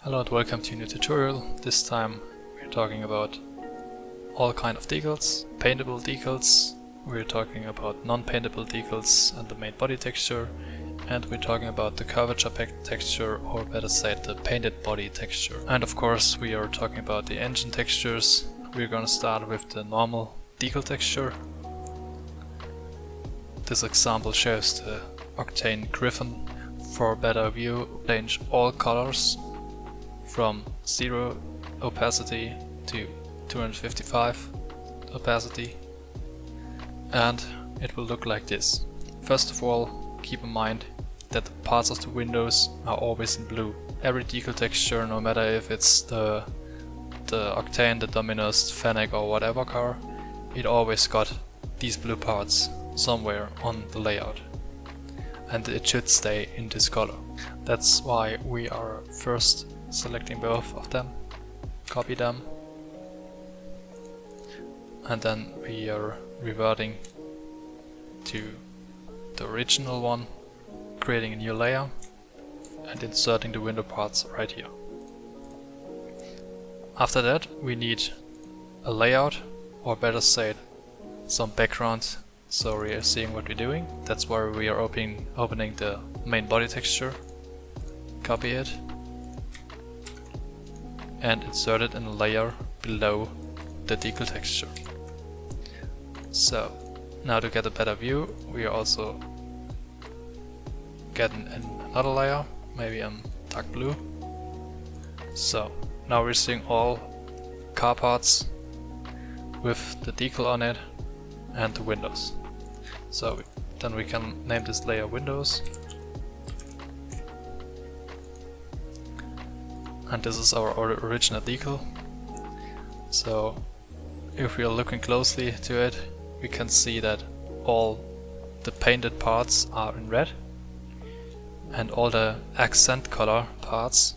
Hello and welcome to a new tutorial. This time we're talking about all kind of decals, paintable decals, we're talking about non-paintable decals and the main body texture, and we're talking about the CurvaturePack texture, or better said the painted body texture. And of course we are talking about the engine textures. We're gonna start with the normal decal texture. This example shows the Octane Griffin. For a better view, change all colors from 0 opacity to 255 opacity, and it will look like this. First of all, keep in mind that the parts of the windows are always in blue. Every decal texture, no matter if it's the Octane, the Dominus, Fennec or whatever car, it always got these blue parts somewhere on the layout. And it should stay in this color. That's why we are first selecting both of them, copy them, and then we are reverting to the original one, creating a new layer and inserting the window parts right here. After that we need a layout, or better said, some background, so we are seeing what we're doing. That's why we are opening the main body texture, copy it, and insert it in a layer below the decal texture. So now to get a better view, we are also getting another layer, maybe in dark blue. So now we're seeing all car parts with the decal on it and the windows. So then we can name this layer windows. And this is our original decal. So if we are looking closely to it, we can see that all the painted parts are in red and all the accent color parts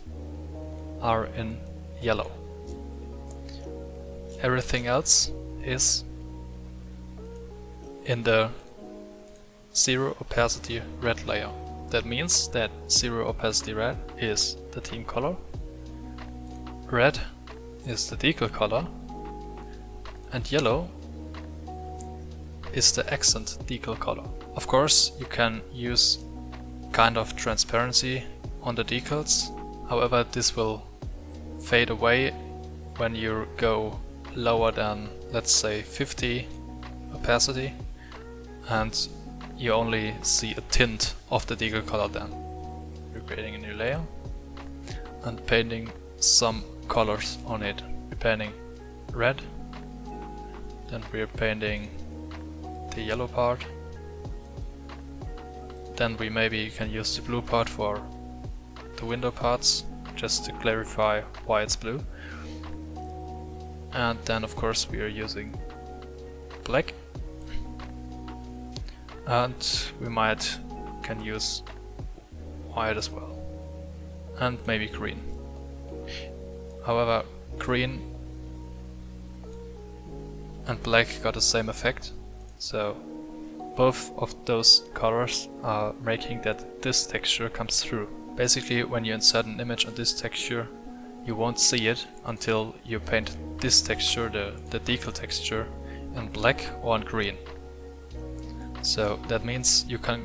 are in yellow. Everything else is in the 0 opacity red layer. That means that 0 opacity red is the theme color, red is the decal color, and yellow is the accent decal color. Of course, you can use kind of transparency on the decals, however this will fade away when you go lower than, let's say, 50 opacity, and you only see a tint of the decal color then. We're creating a new layer and painting some colors on it. We're painting red, then we're painting the yellow part, then we maybe can use the blue part for the window parts, just to clarify why it's blue. And then of course we are using black, and we can use white as well, and maybe green. However, green and black got the same effect, so both of those colors are making that this texture comes through. Basically, when you insert an image on this texture, you won't see it until you paint this texture, the decal texture, in black or in green. So that means you can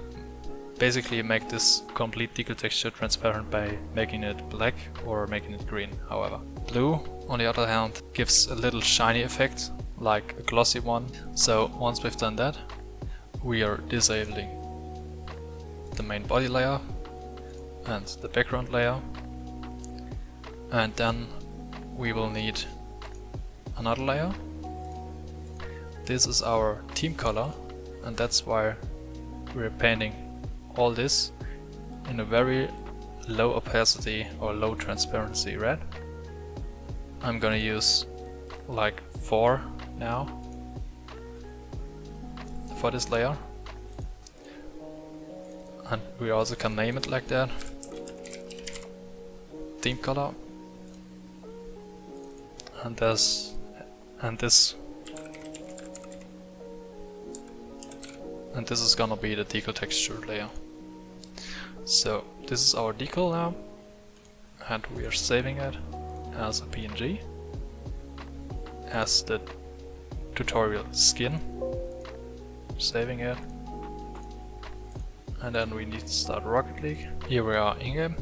basically make this complete decal texture transparent by making it black or making it green. However, blue, on the other hand, gives a little shiny effect, like a glossy one. So once we've done that, we are disabling the main body layer and the background layer, and then we will need another layer. This is our theme color, and that's why we're painting all this in a very low opacity or low transparency red. I'm gonna use like 4 now for this layer, and we also can name it like that, theme color, and this is gonna be the decal texture layer. So this is our decal now, and we are saving it as a PNG, as the tutorial skin, saving it, and then we need to start Rocket League. Here we are in-game,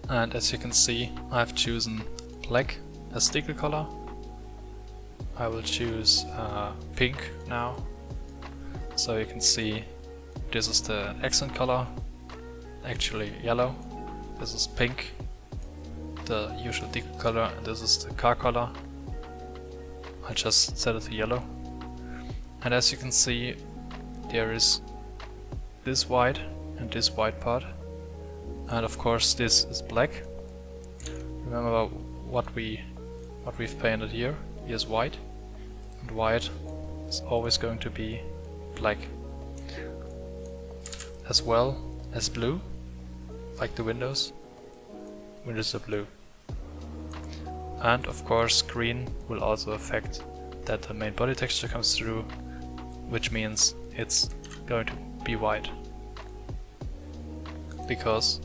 and as you can see, I've chosen black as decal color. I will choose pink now, so you can see this is the accent color, actually yellow. This is pink, the usual decal color, and this is the car color. I just set it to yellow. And as you can see, there is this white and this white part, and of course this is black. Remember what we've painted here. Here's white, and white is always going to be black, as well as blue, like the windows. Windows are blue. And of course green will also affect that the main body texture comes through, which means it's going to be white, because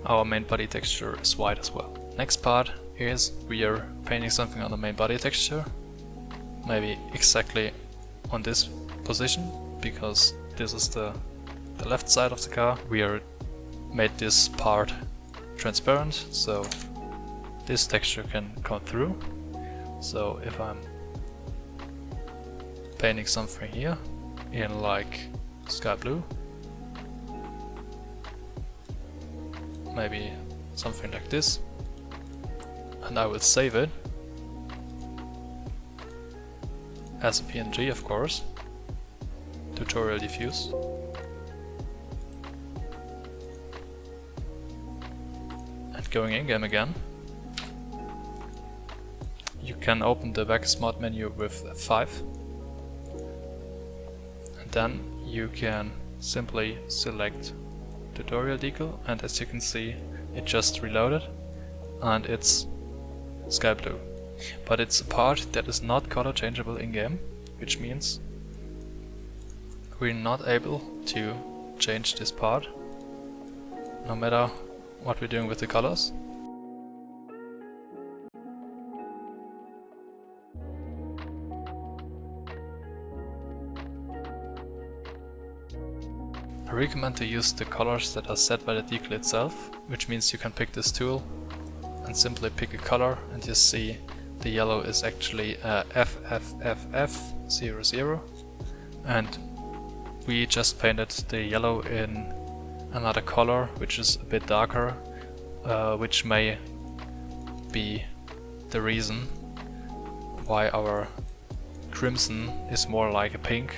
our main body texture is white as well. Next part is we are painting something on the main body texture, maybe exactly on this position, because this is the left side of the car. We are made this part transparent, so this texture can come through. So if I'm painting something here in like sky blue, maybe something like this, and I will save it as a PNG, of course, tutorial diffuse. And going in game again, you can open the BakkesMod menu with F5, and then you can simply select tutorial decal, and as you can see, it just reloaded and it's sky blue. But it's a part that is not color changeable in game, which means we're not able to change this part no matter what we're doing with the colors. I recommend to use the colors that are set by the decal itself, which means you can pick this tool and simply pick a color, and you see the yellow is actually FFFF00, and we just painted the yellow in another color which is a bit darker, which may be the reason why our crimson is more like a pink,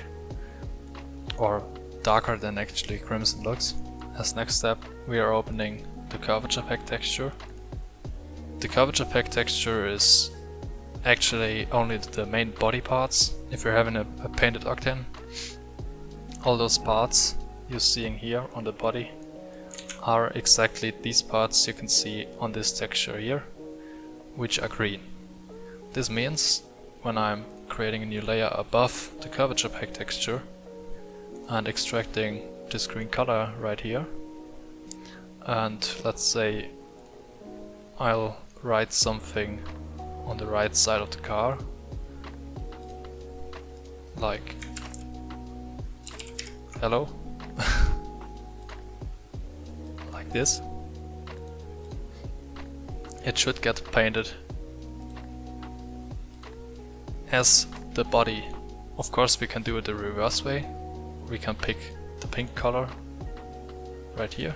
or darker than actually crimson looks. As next step, we are opening the CurvaturePack texture. The CurvaturePack texture is actually only the main body parts. If you're having a painted octane, all those parts you're seeing here on the body are exactly these parts you can see on this texture here, which are green. This means when I'm creating a new layer above the CurvaturePack texture and extracting this green color right here, and let's say I'll write something on the right side of the car, like hello, like this, it should get painted as the body. Of course we can do it the reverse way. We can pick the pink color right here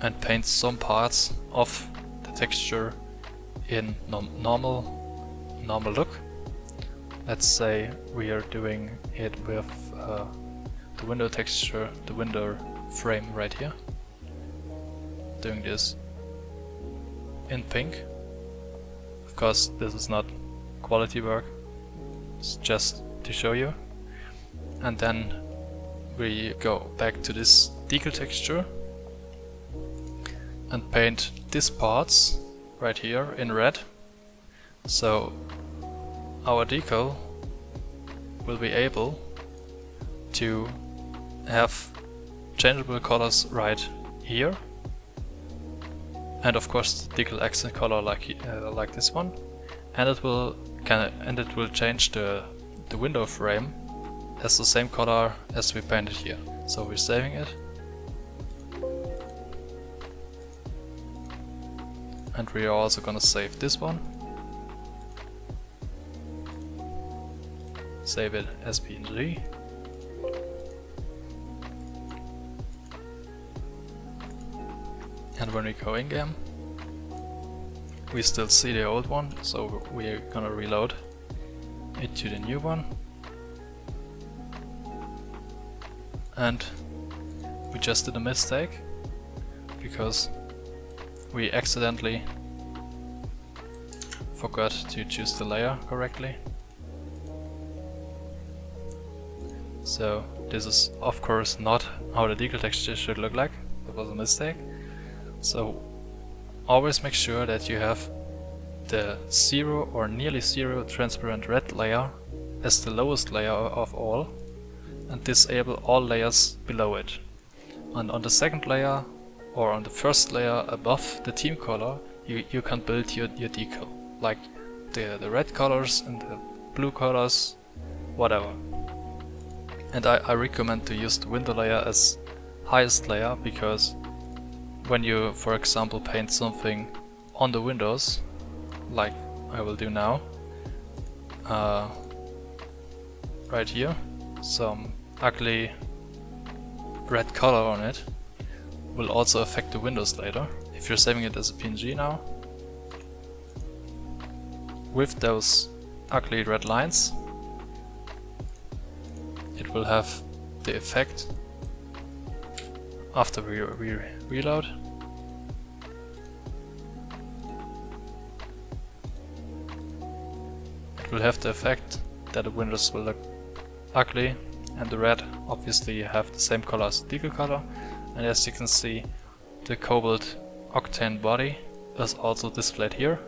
and paint some parts of the texture in normal look. Let's say we are doing it with the window texture, the window frame right here. Doing this in pink. Of course this is not quality work, it's just to show you. And then we go back to this decal texture and paint these parts right here in red. So our decal will be able to have changeable colors right here, and of course the decal accent color like this one, and it will change the window frame as the same color as we painted here. So we're saving it, and we are also gonna save this one, save it as PNG. And when we go in game, we still see the old one, so we're gonna reload it to the new one. And we just did a mistake, because we accidentally forgot to choose the layer correctly. So this is of course not how the DecalTexture should look like. That was a mistake. So always make sure that you have the 0 or nearly 0 transparent red layer as the lowest layer of all, and disable all layers below it. And on the second layer or on the first layer above the theme color, you can build your decal, like the red colors and the blue colors, whatever. And I recommend to use the window layer as highest layer, because when you, for example, paint something on the windows, like I will do now, right here, some ugly red color on it will also affect the windows later. If you're saving it as a PNG now, with those ugly red lines, it will have the effect after we reload. It will have the effect that the windows will look ugly, and the red obviously have the same color as the decal color, and as you can see, the cobalt octane body is also displayed here.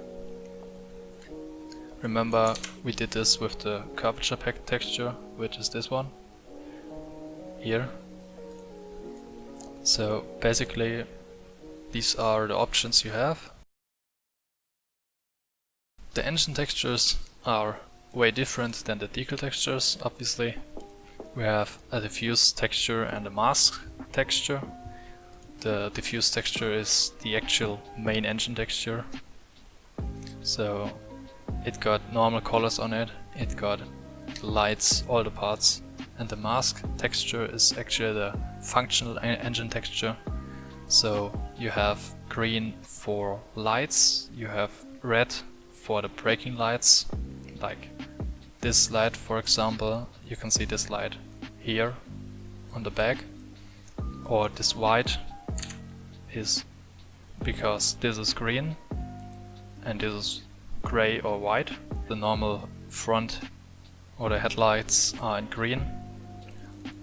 Remember, we did this with the CurvaturePack texture, which is this one here. So basically these are the options you have. The engine textures are way different than the decal textures, obviously. We have a diffuse texture and a mask texture. The diffuse texture is the actual main engine texture. So it got normal colors on it, it got lights, all the parts. And the mask texture is actually the functional engine texture. So you have green for lights, you have red for the braking lights, like this light for example. You can see this light here on the back, or this white is because this is green and this is gray or white. The normal front or the headlights are in green,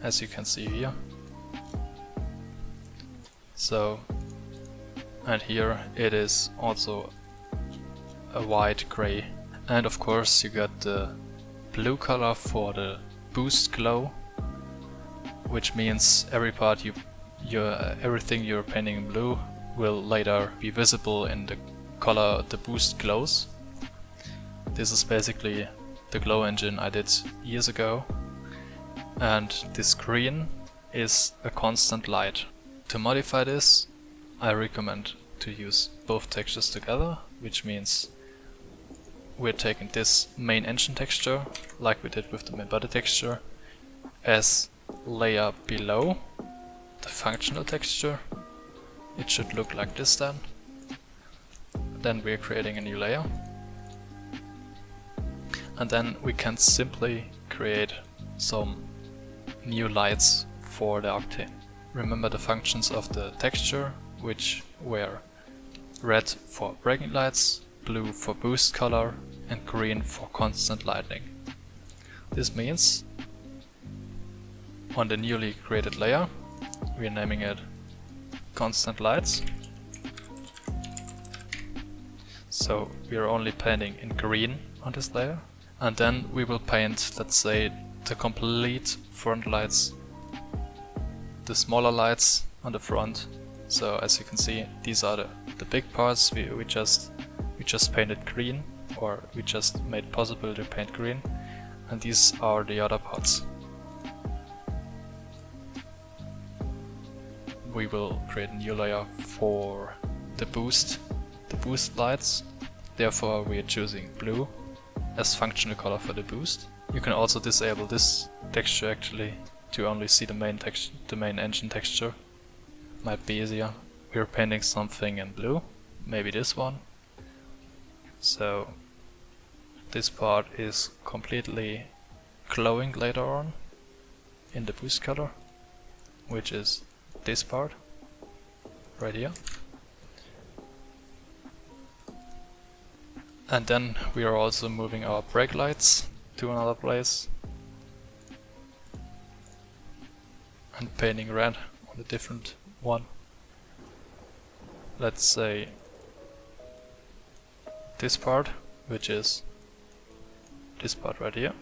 as you can see here. So, and here it is also a white gray, and of course you got the blue color for the boost glow, which means every part everything you're painting in blue will later be visible in the color the boost glows. This is basically the glow engine I did years ago, and this green is a constant light. To modify this, I recommend to use both textures together, which means we're taking this main engine texture, like we did with the MainBodyTexture, as layer below the functional texture. It should look like this then. Then we're creating a new layer. And then we can simply create some new lights for the octane. Remember the functions of the texture, which were red for braking lights, blue for boost color, and green for constant lighting. This means on the newly created layer, we are naming it constant lights. So we are only painting in green on this layer. And then we will paint, let's say, the complete front lights, the smaller lights on the front, So as you can see, these are the big parts we just painted green, or we just made possible to paint green, and these are the other parts. We will create a new layer for the boost lights. Therefore we are choosing blue as functional color for the boost. You can also disable this texture actually to only see the main engine texture. Might be easier. We're painting something in blue, maybe this one. So this part is completely glowing later on in the boost color, which is this part right here. And then we are also moving our brake lights to another place and painting red on a different one. Let's say this part, which is this part right here.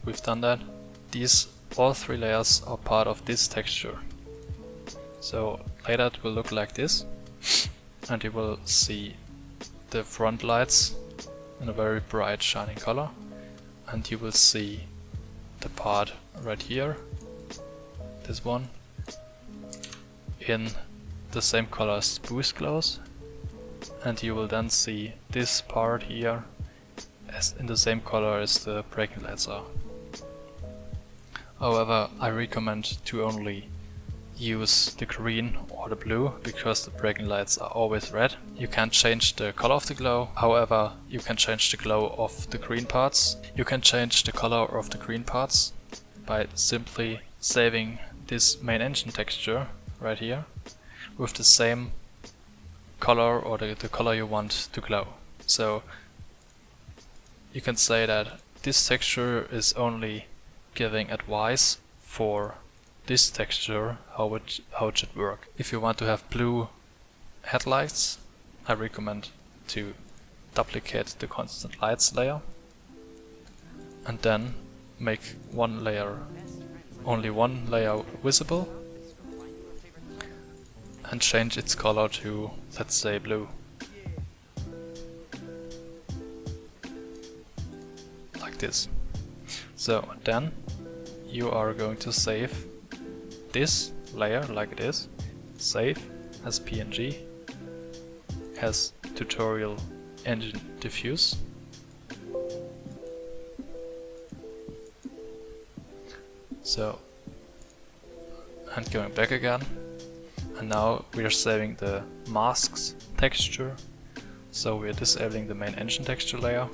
We've done that. All three layers are part of this texture. So later it will look like this, and you will see the front lights in a very bright shining color, and you will see the part right here, this one, in the same color as boost glows, and you will then see this part here as in the same color as the braking lights are. However, I recommend to only use the green or the blue, because the braking lights are always red. You can't change the color of the glow, however you can change the glow of the green parts. You can change the color of the green parts by simply saving this main engine texture right here with the same color, or the color you want to glow. So you can say that this texture is only giving advice for this texture, how it should work. If you want to have blue headlights, I recommend to duplicate the constant lights layer and then make only one layer visible and change its color to, let's say, blue. Like this. So then you are going to save this layer like it is, save as PNG, as tutorial engine diffuse. So, and going back again, and now we are saving the masks texture. So we are disabling the main engine texture layer,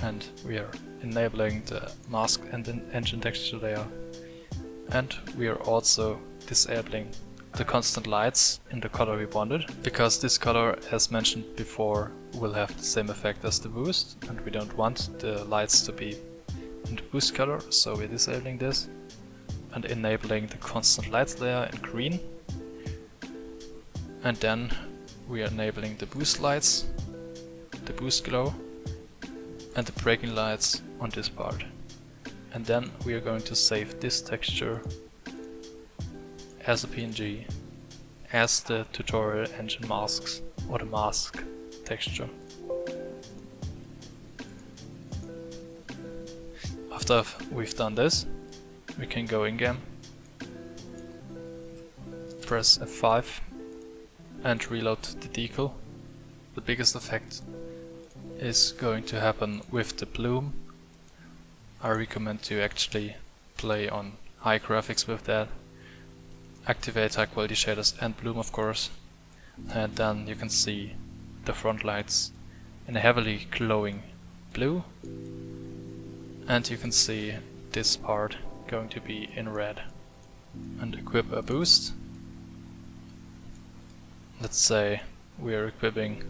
and we are enabling the mask and engine texture layer, and we are also disabling the constant lights in the color we wanted, because this color, as mentioned before, will have the same effect as the boost, and we don't want the lights to be in the boost color, so we're disabling this and enabling the constant lights layer in green, and then we are enabling the boost lights, the boost glow, and the braking lights on this part. And then we are going to save this texture as a PNG, as the tutorial engine masks, or the mask texture. After we've done this, we can go in game, press F5 and reload the decal. The biggest effect is going to happen with the bloom. I recommend to actually play on high graphics with that, activate high quality shaders and bloom of course, and then you can see the front lights in a heavily glowing blue, and you can see this part going to be in red. And equip a boost. Let's say we are equipping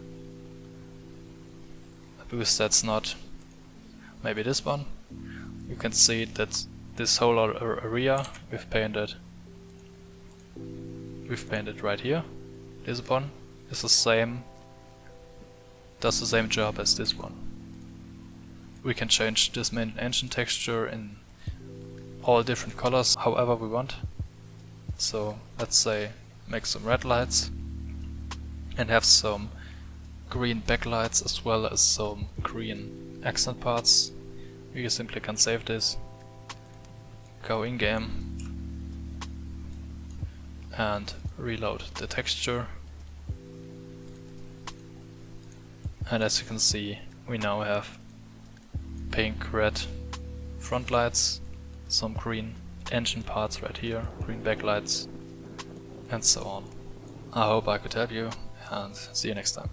boost that's not maybe this one. You can see that this whole area we've painted right here. This one is does the same job as this one. we can change this main engine texture in all different colors however we want. So let's say make some red lights and have some green backlights as well as some green accent parts. You simply can save this, go in game and reload the texture. And as you can see, we now have pink, red front lights, some green engine parts right here, green backlights, and so on. I hope I could help you, and see you next time.